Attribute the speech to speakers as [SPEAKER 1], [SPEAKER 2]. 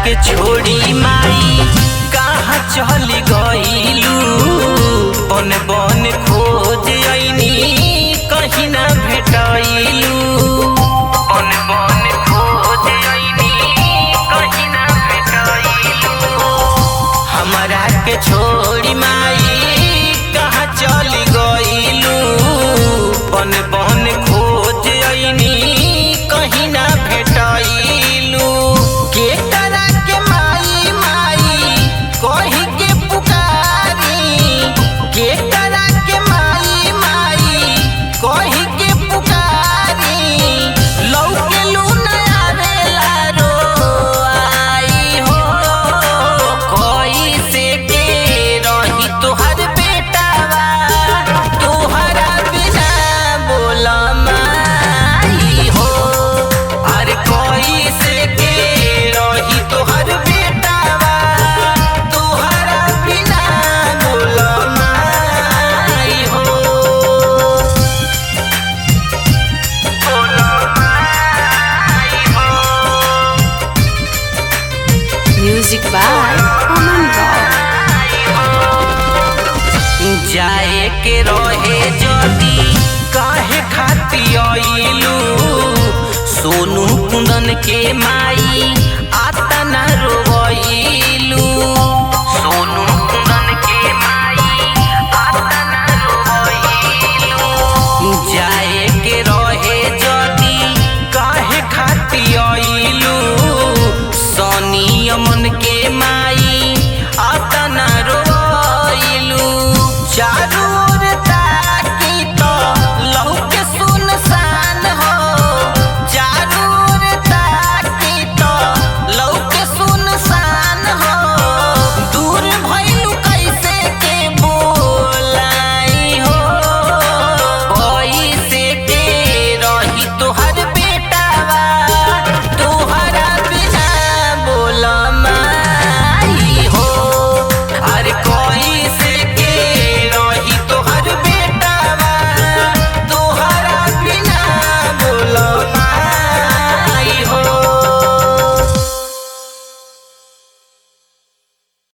[SPEAKER 1] के छोड़ी माई कहाँ चली गईलू बन बन खोज आईनी कहीं ना भेटाइलू बन बन खोज आईनी कहीं ना भेटाइलू हमरा के छोड़ी माई कहाँ चली गईलू बन बन खोज आईनी कहीं ना भेटाइलू के करा के माई माई कहीं के पुकारी के करा के माई माई कहीं के पुकारी लौके लू नया बेला रो आई हो कोई से के रही तोहर बेटावा तोहरा बिना बोला माई हो अरे कोई से के रही तोहर बेटावा तोहरा बिना बोला माई हो बोला माई हो
[SPEAKER 2] Music by Aman Rao.
[SPEAKER 1] जाए के रहे जदी काहे खाती आइलू सोनू कुंदन के माई आता न रोइलू